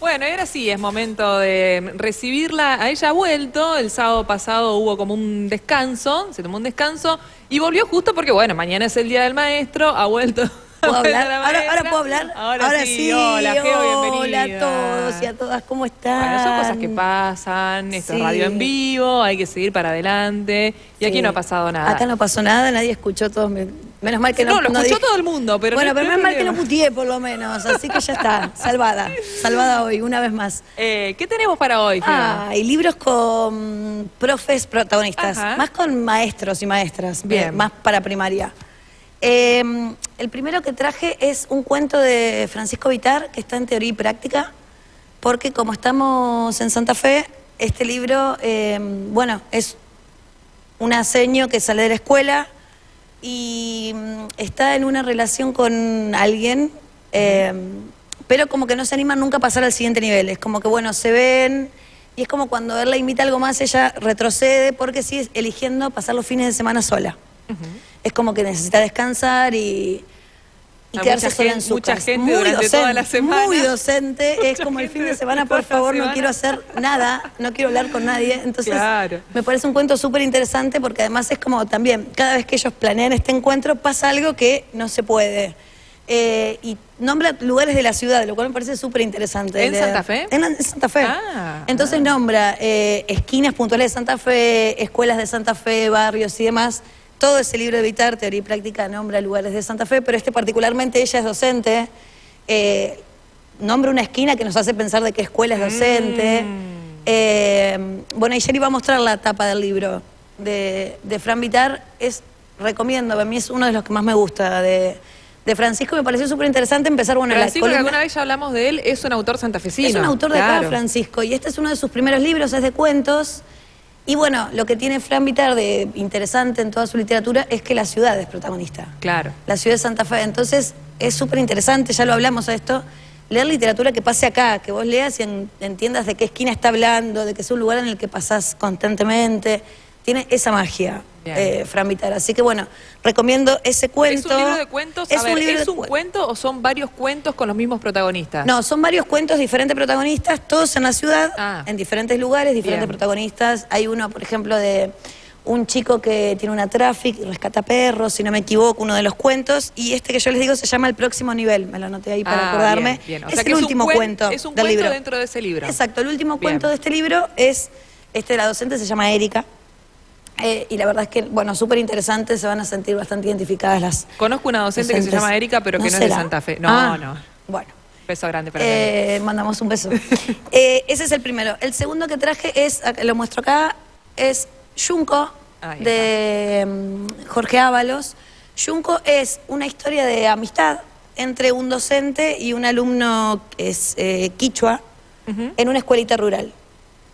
Bueno, y ahora sí, es momento de recibirla. A ella ha vuelto, el sábado pasado hubo como un descanso, se tomó un descanso y volvió justo porque, bueno, mañana es el Día del Maestro, ha vuelto. ¿Puedo a hablar? la ¿Ahora maestra. puedo hablar? Ahora sí, hola, Geo, bienvenida. Hola a todos y a todas, ¿cómo están? Bueno, son cosas que pasan, esto es Sí. radio en vivo, hay que seguir para adelante. Y aquí Sí. no ha pasado nada. Acá no pasó nada, nadie escuchó todos. Menos mal que no. No, lo escuchó dije- todo el mundo, pero Bueno, no pero hay menos mal que no problema. puteé por lo menos, así que ya está, salvada. Salvada hoy, una vez más. ¿Qué tenemos para hoy, Geo? Y libros con profes protagonistas, Ajá. más con maestros y maestras, Bien. más para primaria. El primero que traje es un cuento de Francisco Vitar, que está en Teoría y Práctica, porque como estamos en Santa Fe, este libro, bueno, es una seño que sale de la escuela y está en una relación con alguien, pero como que no se animan nunca a pasar al siguiente nivel. Es como que, bueno, se ven y es como cuando él la invita a algo más, ella retrocede porque sigue eligiendo pasar los fines de semana sola. Es como que necesita descansar y Hay quedarse mucha sola en gente- su mucha casa. gente durante toda la semana. Muy docente. Es Mucha como el gente fin de semana, durante por toda la favor, no semana. quiero hacer nada, no quiero hablar con nadie. Entonces, Claro. me parece un cuento súper interesante porque además es como también, cada vez que ellos planean este encuentro pasa algo que no se puede. Y nombra lugares de la ciudad, lo cual me parece súper interesante. ¿En Santa Fe? En Santa Fe. Entonces nombra esquinas puntuales de Santa Fe, escuelas de Santa Fe, barrios y demás. Todo ese libro de Vitar, Teoría y Práctica, nombra lugares de Santa Fe, pero este particularmente, ella es docente, nombra una esquina que nos hace pensar de qué escuela es docente. Bueno, y Jerry va a mostrar la tapa del libro de Fran Vitar. Recomiendo, a mí es uno de los que más me gusta de Francisco. Me pareció súper interesante empezar, bueno, Francisco, la que columna. alguna vez ya hablamos de él, es un autor santafesino. Es un autor de claro. acá, Francisco, y este es uno de sus primeros libros, es de cuentos. Y bueno, lo que tiene Fran Vitar de interesante en toda su literatura es que la ciudad es protagonista. Claro. La ciudad de Santa Fe. Entonces es súper interesante, ya lo hablamos a esto, leer literatura que pase acá, que vos leas y entiendas de qué esquina está hablando, de que es un lugar en el que pasás constantemente. Tiene esa magia, Fran Vitar. Así que bueno, recomiendo ese cuento. ¿Es un libro de cuentos? Es A ver, un libro ¿es de un cuento o son varios cuentos con los mismos protagonistas? No, son varios cuentos, diferentes protagonistas, todos en la ciudad, en diferentes lugares, diferentes Bien. protagonistas. Hay uno, por ejemplo, de un chico que tiene una traffic, rescata perros, si no me equivoco, uno de los cuentos. Y este que yo les digo se llama El Próximo Nivel, me lo anoté ahí para acordarme. Bien, bien. O Es sea que el último cuento es un del cuento libro. dentro de ese libro. Exacto, el último Bien. cuento de este libro es, la docente se llama Erika. Y la verdad es que, bueno, súper interesante, se van a sentir bastante identificadas las Conozco una docente que se docentes. llama Erika, pero que no es de será? Santa Fe. No, no. Bueno. Beso grande para ella. Mandamos un beso. Ese es el primero. El segundo que traje es, lo muestro acá, es Yunco, Ahí de Jorge Ábalos. Yunco es una historia de amistad entre un docente y un alumno que es quichua en una escuelita rural.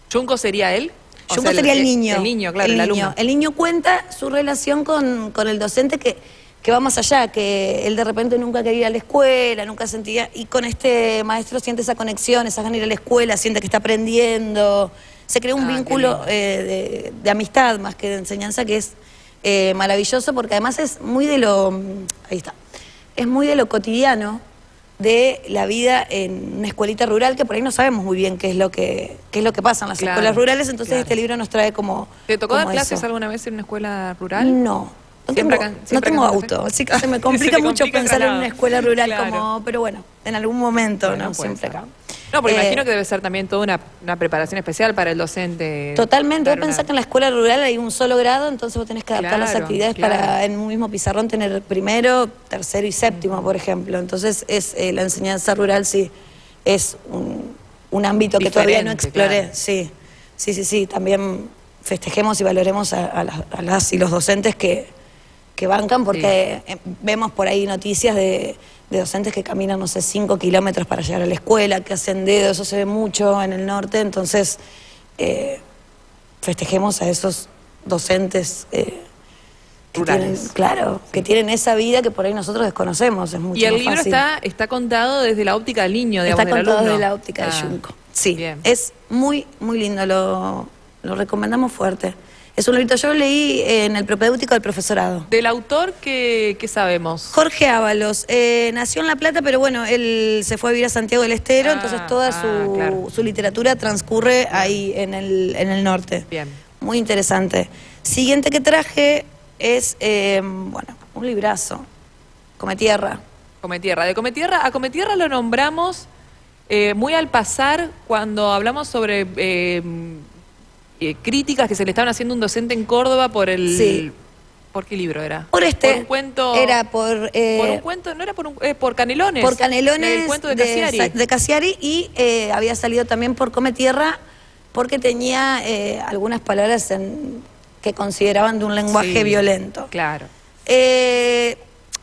¿Chunco sería él? O Yunco sea, sería el niño. El niño, claro, el alumno. El niño cuenta su relación con el docente que va más allá, que él de repente nunca quería ir a la escuela, nunca sentía, y con este maestro siente esa conexión, esa ganas de ir a la escuela, siente que está aprendiendo, se crea un vínculo de amistad más que de enseñanza que es maravilloso, porque además es muy de lo, ahí está, es muy de lo cotidiano de la vida en una escuelita rural, que por ahí no sabemos muy bien qué es lo que pasa en las Claro, escuelas rurales, entonces claro. este libro nos trae como... ¿Te tocó dar como clases eso. alguna vez en una escuela rural? No. No Siempre tengo, acá- no siempre tengo acá en Santa Fe. auto, así que se me complica Se te mucho complica el pensar en traslado. una escuela rural Claro. como, pero bueno, en algún momento, Bueno, ¿no? puede Siempre ser. acá. No, porque Eh, imagino que debe ser también toda una preparación especial para el docente. Totalmente, vos dar pensás una- que en la escuela rural hay un solo grado, entonces vos tenés que adaptar las Claro, actividades claro. para en un mismo pizarrón tener primero, tercero y séptimo, por ejemplo. Entonces es la enseñanza rural sí es un ámbito que todavía no Diferente, exploré. claro. Sí. También festejemos y valoremos a las y los docentes que bancan, porque vemos por ahí noticias de docentes que caminan, no sé, 5 kilómetros para llegar a la escuela, que hacen dedo, eso se ve mucho en el norte, entonces festejemos a esos docentes que Rurales. tienen, claro, que tienen esa vida que por ahí nosotros desconocemos, es mucho Y el más libro fácil. está contado desde la óptica del niño, digamos, Está del contado alumno. desde la óptica de Ah, Yunco. Sí, bien. es muy, muy lindo, lo recomendamos fuerte. Es un librito, yo lo leí en el propedéutico del profesorado. Del autor, ¿qué sabemos? Jorge Ábalos, nació en La Plata, pero bueno, él se fue a vivir a Santiago del Estero, entonces toda claro. su literatura transcurre ahí en el norte. Bien. Muy interesante. Siguiente que traje es, bueno, un librazo, Cometierra. Cometierra. De Cometierra a Cometierra lo nombramos muy al pasar cuando hablamos sobre críticas que se le estaban haciendo a un docente en Córdoba por el... Sí. ¿Por qué libro era? Por este. Por un cuento... Era por... por un cuento, no era por Canelones. Por Canelones. El cuento de Cassiari. De Cassiari, y había salido también por Cometierra porque tenía algunas palabras que consideraban de un lenguaje violento. Claro.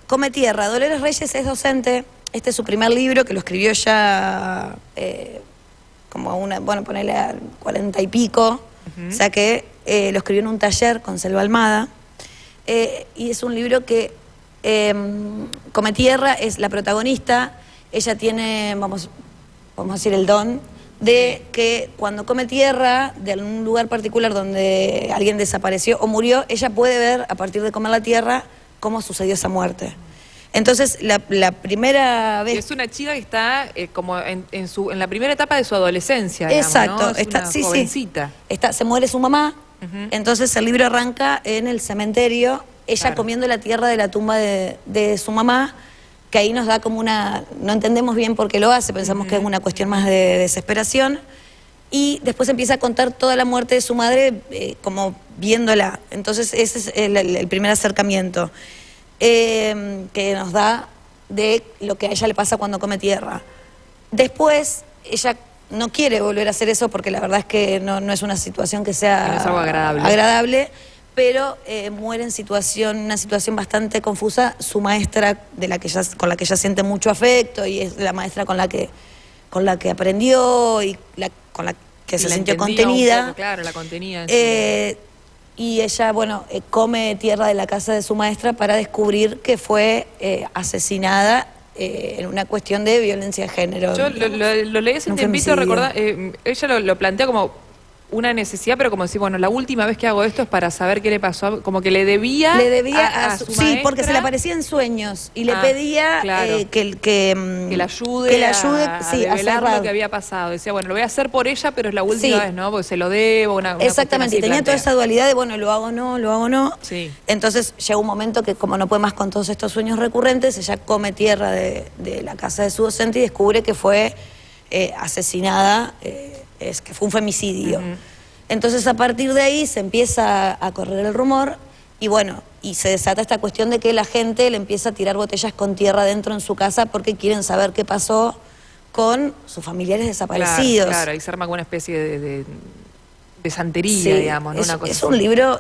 Cometierra. Dolores Reyes es docente. Este es su primer libro, que lo escribió ya como a una, bueno, ponele a 40 y pico. O sea que lo escribió en un taller con Selva Almada. Y es un libro que Cometierra es la protagonista. Ella tiene, vamos a decir, el don de que cuando come tierra de algún lugar particular donde alguien desapareció o murió, ella puede ver a partir de comer la tierra cómo sucedió esa muerte. Entonces, la primera vez... Es una chica que está como en la primera etapa de su adolescencia, digamos, exacto, ¿no? Es una jovencita. Se muere su mamá, entonces el libro arranca en el cementerio, ella comiendo la tierra de la tumba de su mamá, que ahí nos da como una... No entendemos bien por qué lo hace, pensamos que es una cuestión más de desesperación, y después empieza a contar toda la muerte de su madre como viéndola. Entonces ese es el primer acercamiento que nos da de lo que a ella le pasa cuando come tierra. Después, ella no quiere volver a hacer eso porque la verdad es que no es una situación que sea no es algo agradable, pero muere en una situación bastante confusa su maestra, con la que ella siente mucho afecto, y es la maestra con la que aprendió y con la que se sintió contenida. Un poco, claro, la contenía. Y ella, bueno, come tierra de la casa de su maestra para descubrir que fue asesinada en una cuestión de violencia de género. Yo lo leí hace un tiempito, recordar, ella lo plantea como una necesidad, pero como decir, bueno, la última vez que hago esto es para saber qué le pasó, como que le debía a su maestra. Sí, porque se le aparecía en sueños y le pedía que la ayude a revelar lo que había pasado. Decía, bueno, lo voy a hacer por ella, pero es la última vez, ¿no? Porque se lo debo, una exactamente, y tenía toda esa dualidad de, bueno, lo hago o no. Sí. Entonces llega un momento que, como no puede más con todos estos sueños recurrentes, ella come tierra de la casa de su docente y descubre que fue asesinada, que fue un femicidio. Entonces, a partir de ahí se empieza a correr el rumor y bueno, y se desata esta cuestión de que la gente le empieza a tirar botellas con tierra dentro en su casa porque quieren saber qué pasó con sus familiares desaparecidos. Claro, ahí se arma como una especie de santería, digamos, ¿no? Es un libro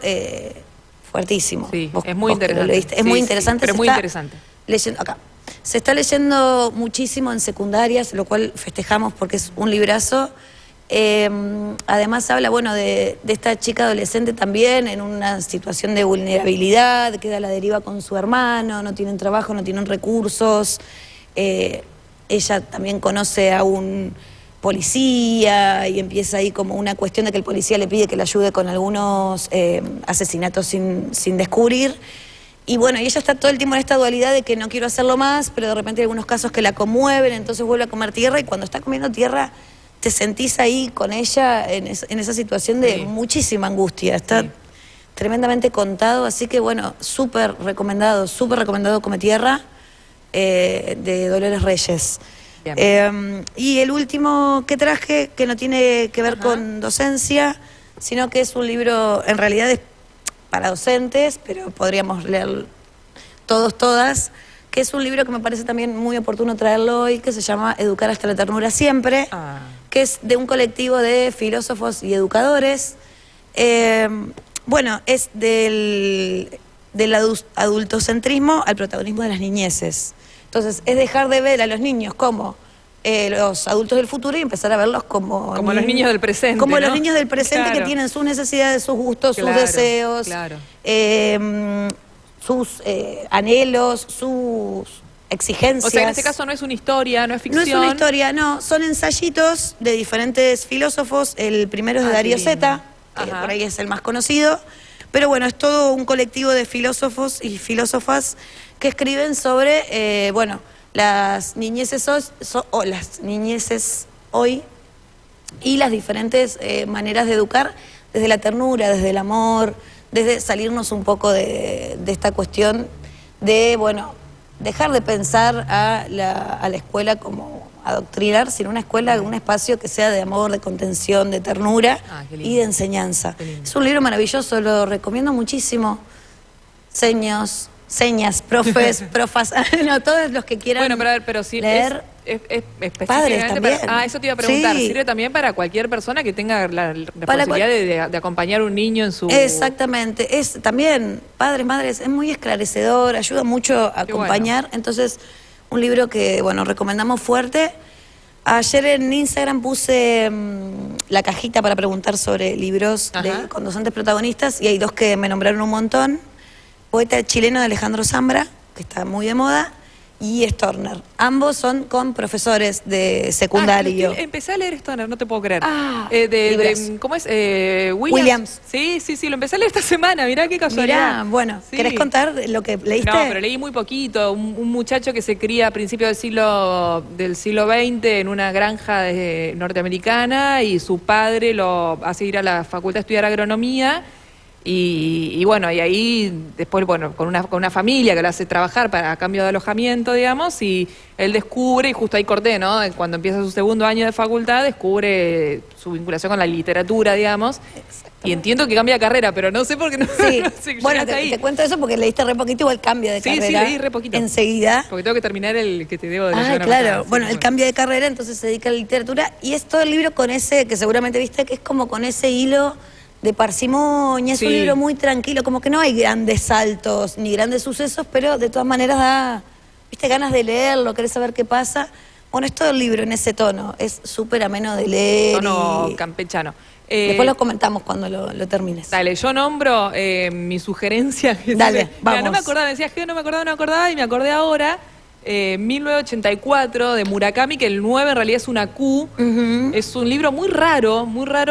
fuertísimo. Sí, es muy interesante. Es muy interesante. Pero muy interesante. Leyendo acá. Se está leyendo muchísimo en secundarias, lo cual festejamos porque es un librazo. Además habla, bueno, de esta chica adolescente también en una situación de vulnerabilidad, queda a la deriva con su hermano, no tienen trabajo, no tienen recursos. Ella también conoce a un policía y empieza ahí como una cuestión de que el policía le pide que le ayude con algunos asesinatos sin descubrir. Y bueno, y ella está todo el tiempo en esta dualidad de que no quiero hacerlo más, pero de repente hay algunos casos que la conmueven, entonces vuelve a comer tierra, y cuando está comiendo tierra te sentís ahí con ella en esa situación de muchísima angustia. Está tremendamente contado, así que bueno, súper recomendado Come Tierra, de Dolores Reyes. Y el último que traje, que no tiene que ver con docencia, sino que es un libro, en realidad es para docentes, pero podríamos leer todas, que es un libro que me parece también muy oportuno traerlo hoy, que se llama Educar hasta la ternura siempre, que es de un colectivo de filósofos y educadores. Bueno, es del adultocentrismo al protagonismo de las niñeces. Entonces, es dejar de ver a los niños como los adultos del futuro y empezar a verlos como los niños del presente. Como ¿no? los niños del presente, que tienen sus necesidades, sus gustos, sus deseos, sus anhelos, sus exigencias. O sea, en este caso no es una historia, no es ficción. No es una historia, no. Son ensayitos de diferentes filósofos. El primero es de Darío Zeta, que por ahí es el más conocido. Pero bueno, es todo un colectivo de filósofos y filósofas que escriben sobre, bueno, las niñeces las niñeces hoy y las diferentes maneras de educar desde la ternura, desde el amor, desde salirnos un poco de esta cuestión de, bueno, dejar de pensar a la escuela como adoctrinar, sino una escuela, un espacio que sea de amor, de contención, de ternura y de enseñanza. Es un libro maravilloso, lo recomiendo muchísimo. Señas, profes, profas, no, todos los que quieran bueno, pero a ver, pero si leer. Padres también. Eso te iba a preguntar. Sí. ¿Sirve también para cualquier persona que tenga la posibilidad de acompañar a un niño en su... Exactamente. Es también, padres, madres, es muy esclarecedor, ayuda mucho a acompañar. Bueno. Entonces, un libro que, bueno, recomendamos fuerte. Ayer en Instagram puse la cajita para preguntar sobre libros con docentes protagonistas y hay dos que me nombraron un montón. Poeta chileno de Alejandro Zambra, que está muy de moda, y Storner. Ambos son con profesores de secundario. Empecé a leer Storner, no te puedo creer. ¿Cómo es? Williams. Sí, lo empecé a leer esta semana, mirá qué casualidad. Mirá, bueno, ¿querés contar lo que leíste? No, pero leí muy poquito. Un muchacho que se cría a principios del siglo XX en una granja norteamericana y su padre lo hace ir a la facultad a estudiar agronomía. Y bueno, y ahí después, bueno, con una familia que lo hace trabajar a cambio de alojamiento, digamos, y él descubre, y justo ahí corté, ¿no? Cuando empieza su segundo año de facultad, descubre su vinculación con la literatura, digamos, y entiendo que cambia de carrera, pero no sé por qué no. Sí, no sé, bueno, te cuento eso porque leíste re poquito, igual cambio de carrera. Sí, leí re poquito. Enseguida. Porque tengo que terminar el que te debo de la claro, bueno, él cambia de carrera, entonces se dedica a la literatura, y es todo el libro con ese, que seguramente viste, que es como con ese hilo de parsimonia, es un libro muy tranquilo, como que no hay grandes saltos ni grandes sucesos, pero de todas maneras da, viste, ganas de leerlo, querés saber qué pasa. Bueno, es todo el libro en ese tono, es súper ameno de leer. Tono campechano. Después lo comentamos cuando lo termines. Dale, yo nombro mi sugerencia. Dale, vamos. Mira, no me acordaba, decías que no me acordaba y me acordé ahora. 1984 de Murakami, que el 9 en realidad es una Q. Es un libro muy raro,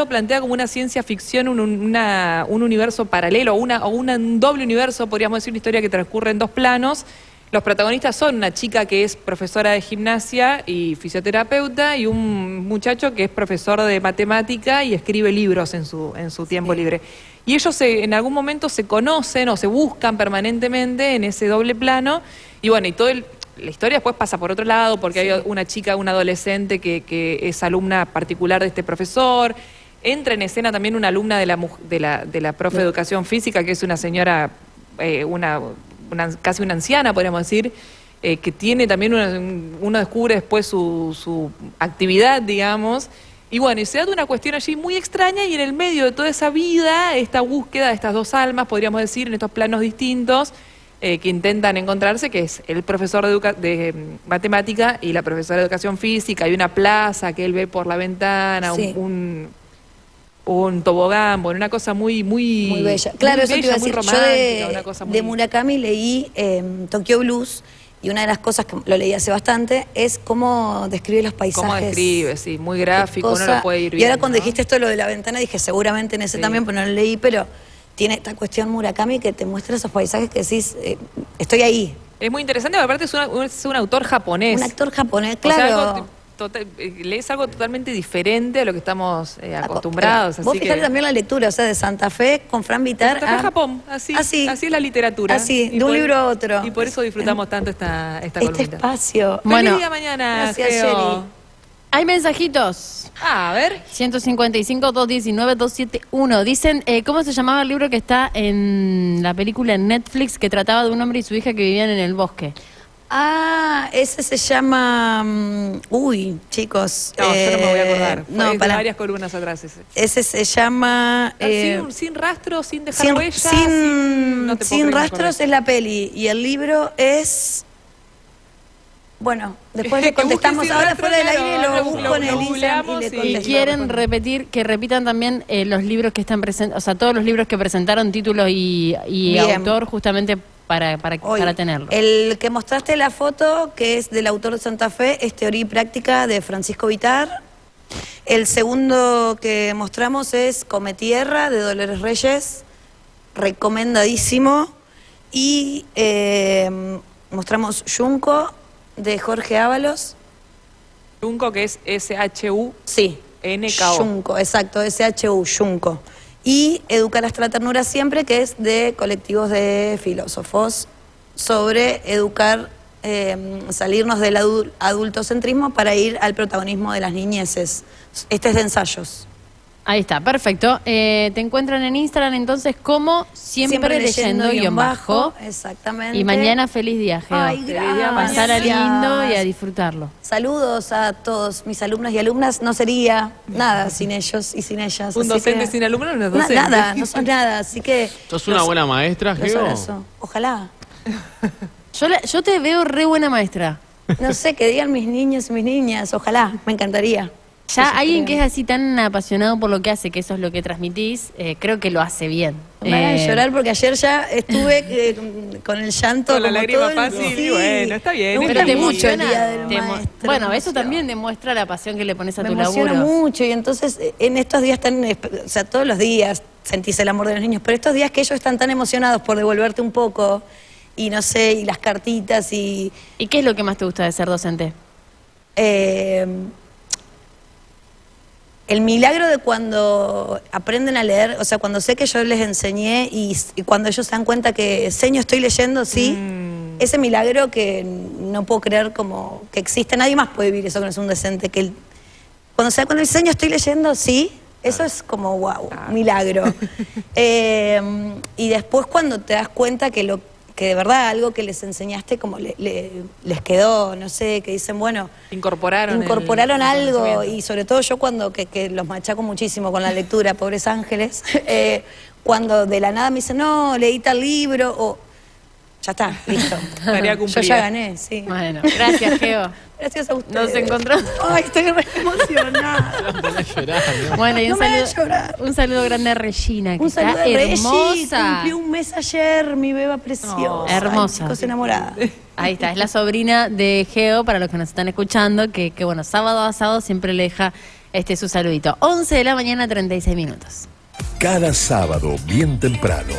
plantea como una ciencia ficción, un universo paralelo, o un doble universo, podríamos decir, una historia que transcurre en dos planos. Los protagonistas son una chica que es profesora de gimnasia y fisioterapeuta y un muchacho que es profesor de matemática y escribe libros en su tiempo libre. Y ellos en algún momento se conocen o se buscan permanentemente en ese doble plano. Y bueno, y la historia después pasa por otro lado porque hay una chica, una adolescente que es alumna particular de este profesor. Entra en escena también una alumna de la profe de educación física, que es una señora, casi una anciana, podríamos decir, que tiene también, uno descubre después su actividad, digamos. Y bueno, y se da de una cuestión allí muy extraña y en el medio de toda esa vida, esta búsqueda de estas dos almas, podríamos decir, en estos planos distintos, que intentan encontrarse, que es el profesor de matemática y la profesora de educación física. Hay una plaza que él ve por la ventana, un tobogán, bueno, una cosa muy bella. Claro, eso te iba a decir. Yo de Murakami leí Tokyo Blues, y una de las cosas que lo leí hace bastante es cómo describe los paisajes. Cómo describe, sí, muy gráfico, uno lo puede ir viendo. Y ahora cuando dijiste esto, lo de la ventana, dije seguramente en ese también, pero no lo leí, pero tiene esta cuestión Murakami que te muestra esos paisajes que decís, estoy ahí. Es muy interesante, porque aparte es un autor japonés. Un actor japonés, claro. Lees algo totalmente diferente a lo que estamos acostumbrados. Vos fijate también la lectura, o sea, de Santa Fe con Fran Vitar. Santa Fe a Japón, así es la literatura. Así, de un libro a otro. Y por eso disfrutamos tanto esta columna. Este espacio. Feliz día mañana. Gracias, Sherry. Hay mensajitos. A ver. 155-219-271. Dicen, ¿cómo se llamaba el libro que está en la película en Netflix que trataba de un hombre y su hija que vivían en el bosque? Ese se llama... uy, chicos. No, yo no me voy a acordar. No, para varias columnas atrás ese. Ese se llama... sin rastros, sin dejar huellas. Sin rastros es la peli. Y el libro es... Bueno, después le contestamos ahora fuera del aire, lo busco en el Instagram y le contesto. Y quieren que repitan también los libros que están presentes, o sea, todos los libros que presentaron título y autor, justamente para tenerlo. El que mostraste la foto, que es del autor de Santa Fe, es Teoría y Práctica de Francisco Vitar. El segundo que mostramos es Come Tierra de Dolores Reyes. recomendadísimo. Y mostramos Yunko, de Jorge Ábalos. Yunko, que es S-H-U. Sí. N-K-O. Yunko, exacto, S-H-U, Yunko. Y Educar hasta la ternura siempre, que es de colectivos de filósofos, sobre educar, salirnos del adultocentrismo para ir al protagonismo de las niñeces. Este es de ensayos. Ahí está, perfecto. Te encuentran en Instagram entonces como siempre leyendo _. Exactamente. Y mañana feliz día, Geo. Ay, gracias. Pasar a lindo y a disfrutarlo. Saludos a todos mis alumnos y alumnas. No sería nada sin ellos y sin ellas. Un así docente que- sin alumnos no es docente. Nada, no son nada. Así que ¿Sos una buena maestra, los Geo? abrazo. Ojalá. Yo te veo re buena maestra. No sé, que digan mis niños y mis niñas. Ojalá, me encantaría. Ya Eso alguien creo. que es así tan apasionado por lo que hace, que eso es lo que transmitís, creo que lo hace bien. Me van a llorar porque ayer ya estuve con el llanto. Con la como lágrima todo el- fácil, sí. y bueno, está bien. Me Pero gusta te mucho el emociona, día del te maestro. bueno, me eso emociona. también demuestra la pasión que le pones a Me tu emociona laburo. mucho y entonces en estos días tan, o sea, todos los días sentís el amor de los niños, pero estos días que ellos están tan emocionados por devolverte un poco y no sé, y las cartitas y ¿Y qué es lo que más te gusta de ser docente? el milagro de cuando aprenden a leer, o sea, cuando sé que yo les enseñé y cuando ellos se dan cuenta que seño estoy leyendo, sí, ese milagro que no puedo creer como que existe, nadie más puede vivir eso que no es un docente, que cuando se da cuenta seño estoy leyendo, sí, eso es como wow, milagro. Y después cuando te das cuenta que que de verdad algo que les enseñaste como les quedó, no sé, que dicen, bueno, Incorporaron el algo conocimiento. y sobre todo yo cuando que los machaco muchísimo con la lectura, pobres ángeles, cuando de la nada me dicen, no, leí tal libro o ya está, listo. Tarea Yo cumplida. ya gané, sí. Bueno, gracias, Geo. Gracias a ustedes. Nos encontramos. Ay, estoy re emocionada. Van a llorar, ¿no? Bueno, y No me hagas llorar. un saludo grande a Regina, que Un saludo está de Reggie, hermosa. cumplió un mes ayer, mi beba preciosa. Hermosa. Ay, chicos, enamorada. Ahí está, es la sobrina de Geo, para los que nos están escuchando, que bueno, sábado a sábado siempre le deja su saludito. 11 de la mañana, 36 minutos. Cada sábado, bien temprano,